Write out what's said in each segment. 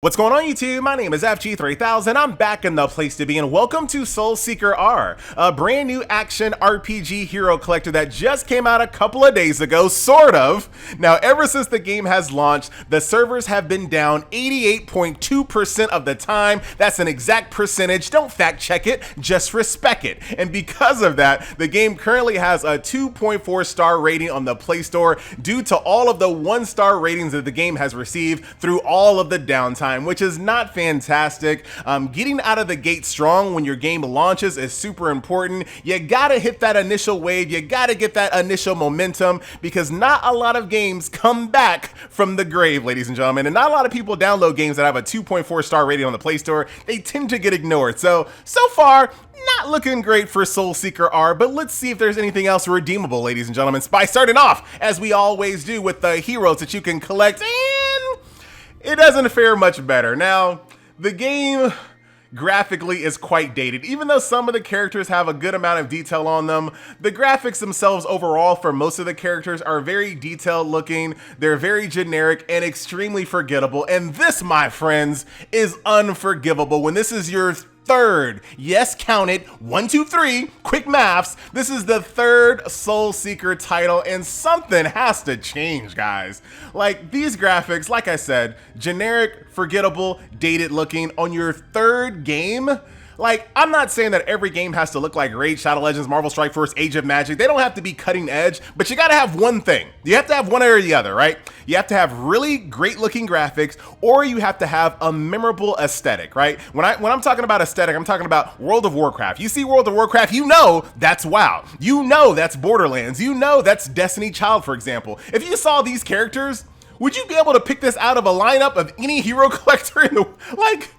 What's going on YouTube? My name is FG3000. I'm back in the place to be and welcome to Soul Seeker R, a brand new action RPG hero collector that just came out a couple of days ago, sort of. Now, ever since the game has launched, the servers have been down 88.2% of the time. That's an exact percentage. Don't fact check it, just respect it. And because of that, the game currently has a 2.4 star rating on the Play Store due to all of the 1-star ratings that the game has received through all of the downtime, which is not fantastic. Getting out of the gate strong when your game launches is super important. You gotta hit that initial wave, you gotta get that initial momentum, because not a lot of games come back from the grave, ladies and gentlemen, and not a lot of people download games that have a 2.4 star rating on the Play Store. They tend to get ignored. So far, not looking great for Soul Seeker R, but let's see if there's anything else redeemable, ladies and gentlemen, by starting off, as we always do, with the heroes that you can collect, and it doesn't fare much better. Now, the game graphically is quite dated. Even though some of the characters have a good amount of detail on them, the graphics themselves overall for most of the characters are very detailed looking, they're very generic and extremely forgettable. And this, my friends, is unforgivable when this is your third, yes, count it, 1, 2, 3, quick maths. This is the third Soul Seeker title, and something has to change, guys. Like, these graphics, like I said, generic, forgettable, dated looking on your third game. Like, I'm not saying that every game has to look like Raid, Shadow Legends, Marvel Strike Force, Age of Magic. They don't have to be cutting edge, but you gotta have one thing. You have to have one or the other, right? You have to have really great looking graphics, or you have to have a memorable aesthetic, right? When I'm talking about aesthetic, I'm talking about World of Warcraft. You see World of Warcraft, you know that's WoW. You know that's Borderlands. You know that's Destiny Child, for example. If you saw these characters, would you be able to pick this out of a lineup of any hero collector in the, like,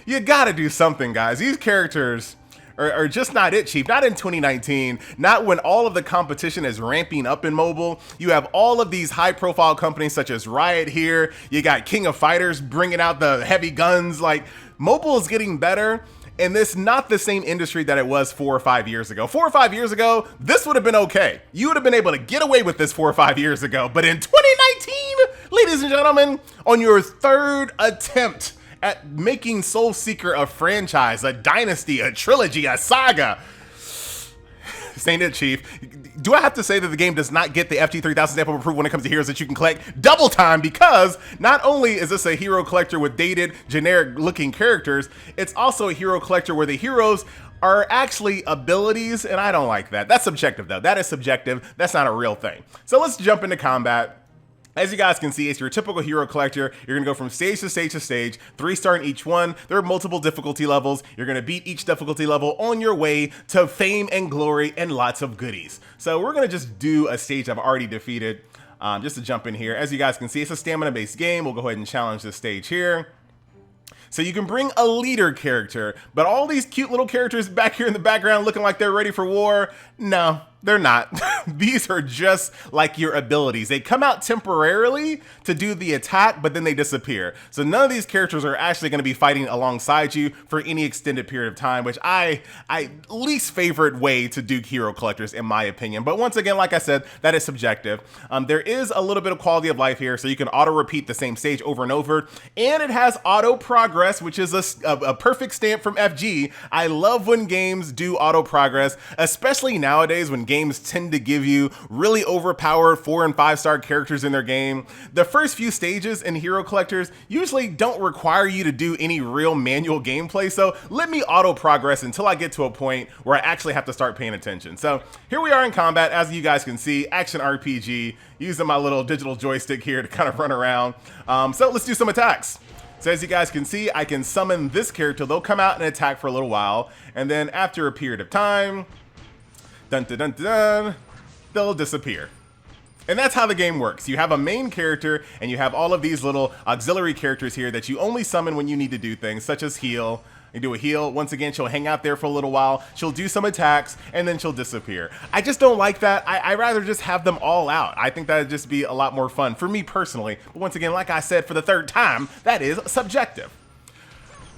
you gotta do something, guys. These characters are just not it, Chief. Not in 2019, not when all of the competition is ramping up in mobile. You have all of these high profile companies such as Riot here. You got King of Fighters bringing out the heavy guns. Like, mobile is getting better, and this not the same industry that it was 4 or 5 years ago. 4 or 5 years ago, this would have been okay. You would have been able to get away with this 4 or 5 years ago. But in 2019, ladies and gentlemen, on your third attempt at making Soul Seeker a franchise, a dynasty, a trilogy, a saga. This ain't it, Chief. Do I have to say that the game does not get the FG3000 stamp of approval when it comes to heroes that you can collect double time? Because not only is this a hero collector with dated, generic looking characters, it's also a hero collector where the heroes are actually abilities, and I don't like that. That's subjective though. That is subjective. That's not a real thing. So let's jump into combat. As you guys can see, it's your typical hero collector. You're gonna go from stage to stage to stage, 3-star in each one. There are multiple difficulty levels. You're gonna beat each difficulty level on your way to fame and glory and lots of goodies. So we're gonna just do a stage I've already defeated, just to jump in here. As you guys can see, it's a stamina-based game. We'll go ahead and challenge this stage here. So you can bring a leader character, but all these cute little characters back here in the background looking like they're ready for war, no, they're not. These are just like your abilities. They come out temporarily to do the attack, but then they disappear. So none of these characters are actually going to be fighting alongside you for any extended period of time, which I least favorite way to do hero collectors in my opinion. But once again, like I said, that is subjective. There is a little bit of quality of life here, so you can auto repeat the same stage over and over, and it has auto progress, which is a perfect stamp from FG. I love when games do auto progress, especially nowadays when games tend to give you really overpowered 4 and 5-star characters in their game. The first few stages in hero collectors usually don't require you to do any real manual gameplay, so let me auto progress until I get to a point where I actually have to start paying attention. So here we are in combat. As you guys can see, action RPG, using my little digital joystick here to kind of run around. So let's do some attacks. So as you guys can see, I can summon this character. They'll come out and attack for a little while, and then after a period of time, dun, dun, dun, dun, they'll disappear. And that's how the game works. You have a main character, and you have all of these little auxiliary characters here that you only summon when you need to do things, such as heal. You do a heal. Once again, she'll hang out there for a little while. She'll do some attacks, and then she'll disappear. I just don't like that. I rather just have them all out. I think that'd just be a lot more fun for me personally. But once again, like I said for the third time, that is subjective.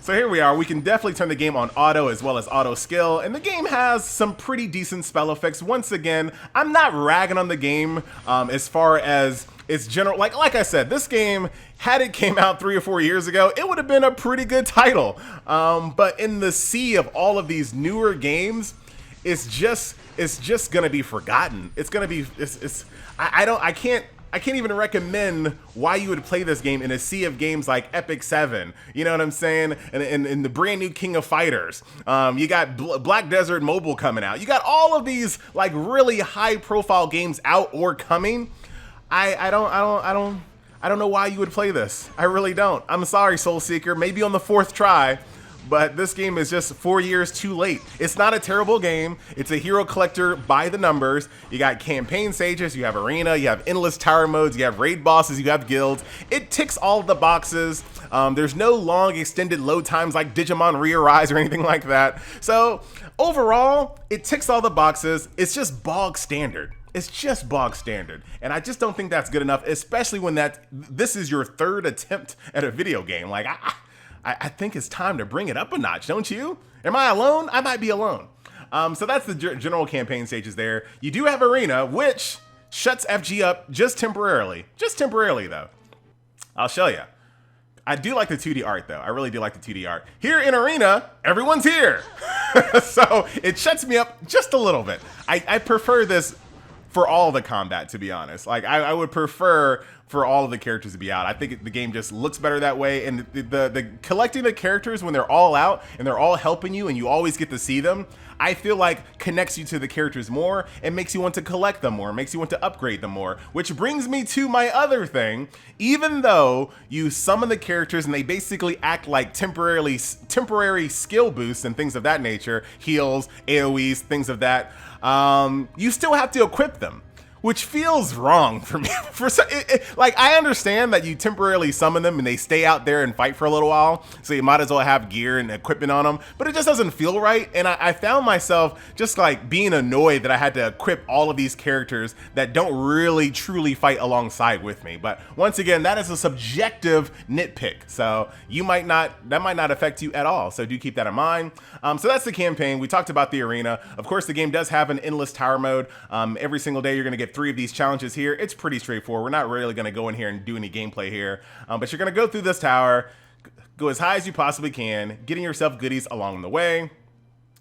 So here we are. We can definitely turn the game on auto as well as auto skill, and the game has some pretty decent spell effects. Once again, I'm not ragging on the game as far as It's general, like I said, this game, had it came out 3 or 4 years ago, it would have been a pretty good title. But in the sea of all of these newer games, it's just gonna be forgotten. It's gonna be, I can't even recommend why you would play this game in a sea of games like Epic 7. You know what I'm saying? And the brand new King of Fighters. You got Black Desert Mobile coming out. You got all of these like really high profile games out or coming. I don't know why you would play this. I really don't. I'm sorry, Soul Seeker. Maybe on the 4th try. But this game is just 4 years too late. It's not a terrible game. It's a hero collector by the numbers. You got campaign stages, you have arena, you have endless tower modes, you have raid bosses, you have guilds. It ticks all the boxes. There's no long extended load times like Digimon Re-Arise or anything like that. So overall, it ticks all the boxes. It's just bog standard. It's just bog standard. And I just don't think that's good enough, especially when this is your 3rd attempt at a video game. Like, I think it's time to bring it up a notch, don't you? Am I alone? I might be alone. So that's the general campaign stages there. You do have Arena, which shuts FG up just temporarily. Just temporarily, though. I'll show you. I do like the 2D art, though. I really do like the 2D art. Here in Arena, everyone's here. So it shuts me up just a little bit. I prefer this for all the combat, to be honest. Like, I would prefer for all of the characters to be out. I think the game just looks better that way, and the collecting the characters when they're all out and they're all helping you and you always get to see them, I feel like connects you to the characters more and makes you want to collect them more, makes you want to upgrade them more, which brings me to my other thing. Even though you summon the characters and they basically act like temporary skill boosts and things of that nature, heals, AoEs, things of that, you still have to equip them, which feels wrong for me. Like, I understand that you temporarily summon them and they stay out there and fight for a little while, so you might as well have gear and equipment on them, but it just doesn't feel right. And I found myself just like being annoyed that I had to equip all of these characters that don't really truly fight alongside with me. But once again, that is a subjective nitpick, so that might not affect you at all, so do keep that in mind. So that's the campaign. We talked about the arena. Of course, the game does have an endless tower mode. Every single day you're gonna get 3 of these challenges here. It's pretty straightforward. We're not really going to go in here and do any gameplay here, but you're going to go through this tower, go as high as you possibly can, getting yourself goodies along the way.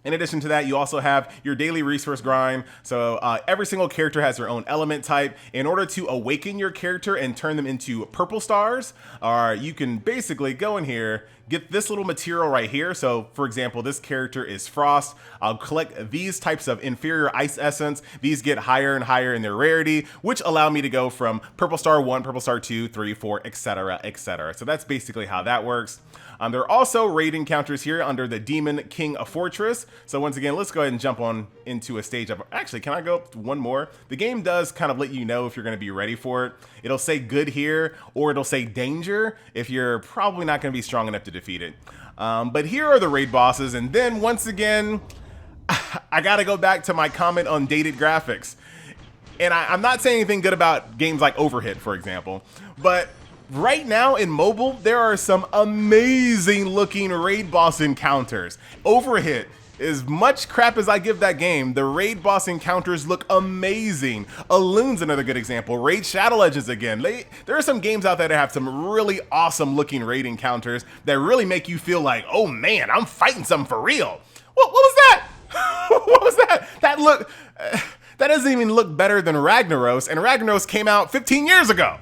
In addition to that, you also have your daily resource grind. So every single character has their own element type. In order to awaken your character and turn them into purple stars, you can basically go in here, get this little material right here. So for example, this character is Frost. I'll collect these types of inferior ice essence. These get higher and higher in their rarity, which allow me to go from purple star 1, purple star 2, 3, 4, etc., etc. So that's basically how that works. There are also raid encounters here under the Demon King Fortress. So once again, let's go ahead and jump on into a stage of, actually, can I go up to one more? The game does kind of let you know if you're going to be ready for it. It'll say good here, or it'll say danger if you're probably not going to be strong enough to defeat it. But here are the raid bosses. And then once again, I got to go back to my comment on dated graphics. And I'm not saying anything good about games like Overhit, for example, but right now in mobile, there are some amazing looking raid boss encounters. Overhit, as much crap as I give that game, the raid boss encounters look amazing. Alloon's another good example. Raid Shadow Legends again. There are some games out there that have some really awesome looking raid encounters that really make you feel like, oh man, I'm fighting something for real. What was that? What was that? That doesn't even look better than Ragnaros, and Ragnaros came out 15 years ago.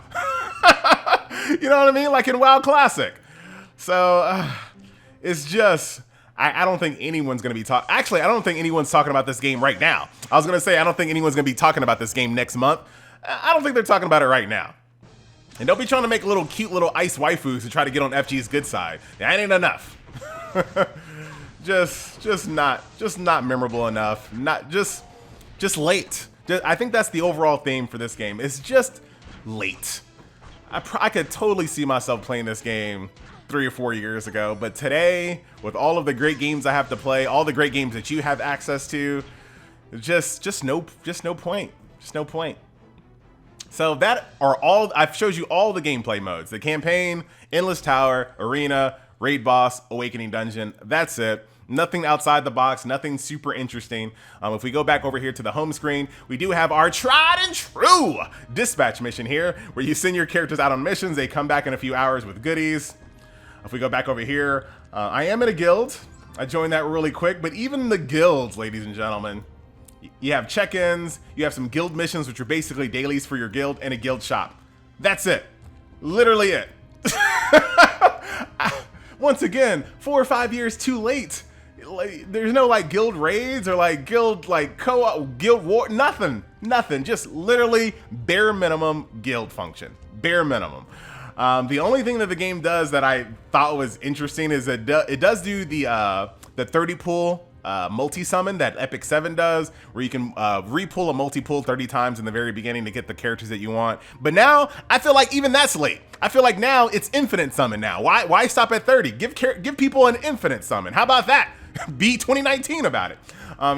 You know what I mean? Like in WoW Classic. So it's just, I don't think anyone's going to be talking. Actually, I don't think anyone's talking about this game right now. I was going to say, I don't think anyone's going to be talking about this game next month. I don't think they're talking about it right now. And don't be trying to make little cute little ice waifus to try to get on FG's good side. That ain't enough. just not memorable enough. Just late. I think that's the overall theme for this game. It's just late. I could totally see myself playing this game 3 or 4 years ago, but today, with all of the great games I have to play, all the great games that you have access to, just no point. Just no point. So that are all. I've showed you all the gameplay modes: the campaign, endless tower, arena, raid boss, awakening dungeon. That's it. Nothing outside the box, nothing super interesting. If we go back over here to the home screen, we do have our tried and true dispatch mission here, where you send your characters out on missions. They come back in a few hours with goodies. If we go back over here, I am in a guild. I joined that really quick, but even the guilds, ladies and gentlemen, you have check-ins, you have some guild missions, which are basically dailies for your guild, and a guild shop. That's it. Literally it. Once again, 4 or 5 years too late. There's no like guild raids or like guild like co-op, guild war, nothing. Just literally bare minimum guild function. Bare minimum. The only thing that the game does that I thought was interesting is that it does do the 30 pull multi-summon that Epic 7 does, where you can re-pull a multi-pull 30 times in the very beginning to get the characters that you want. But now, I feel like even that's late. I feel like now it's infinite summon now. Why stop at 30? Give people an infinite summon. How about that? Be 2019 about it.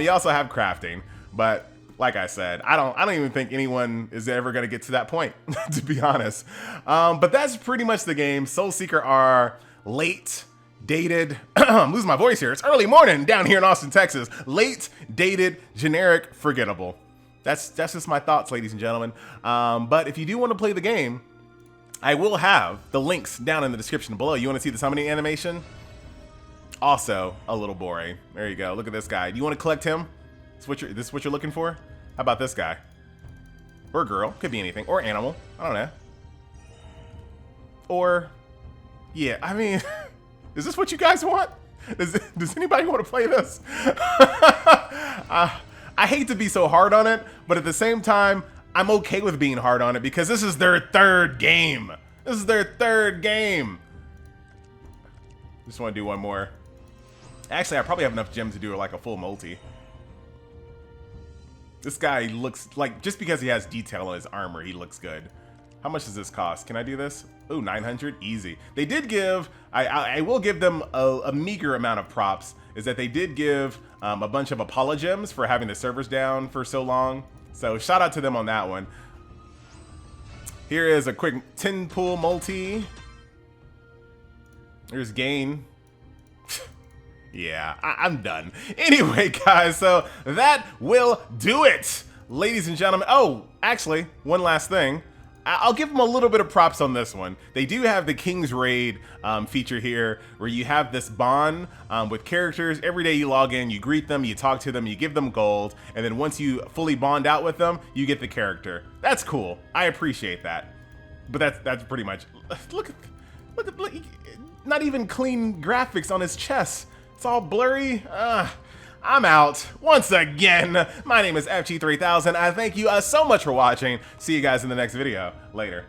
You also have crafting, but like I said, I don't even think anyone is ever gonna get to that point, to be honest. But that's pretty much the game. Soul Seeker are late, dated, I'm losing my voice here. It's early morning down here in Austin, Texas. Late, dated, generic, forgettable. That's just my thoughts, ladies and gentlemen. But if you do want to play the game, I will have the links down in the description below. You want to see the summoning animation? Also, a little boring. There you go. Look at this guy. Do you want to collect him? This is what you're looking for? How about this guy? Or girl. Could be anything. Or animal. I don't know. Or, yeah, I mean, is this what you guys want? Does anybody want to play this? I hate to be so hard on it, but at the same time, I'm okay with being hard on it because this is their third game. Just want to do one more. Actually, I probably have enough gems to do like a full multi. This guy looks like, just because he has detail on his armor, he looks good. How much does this cost? Can I do this? Ooh, 900, easy. They did give, I will give them a meager amount of props, is that they did give a bunch of apologems for having the servers down for so long. So shout out to them on that one. Here is a quick 10 pool multi. There's gain. Yeah, I'm done. Anyway, guys, so that will do it, ladies and gentlemen. Oh, actually, one last thing. I'll give them a little bit of props on this one. They do have the King's Raid feature here, where you have this bond with characters. Every day you log in, you greet them, you talk to them, you give them gold, and then once you fully bond out with them, you get the character. That's cool. I appreciate that. But that's pretty much. Look, not even clean graphics on his chest. It's all blurry. I'm out. Once again, my name is FG3000. I thank you so much for watching. See you guys in the next video. Later.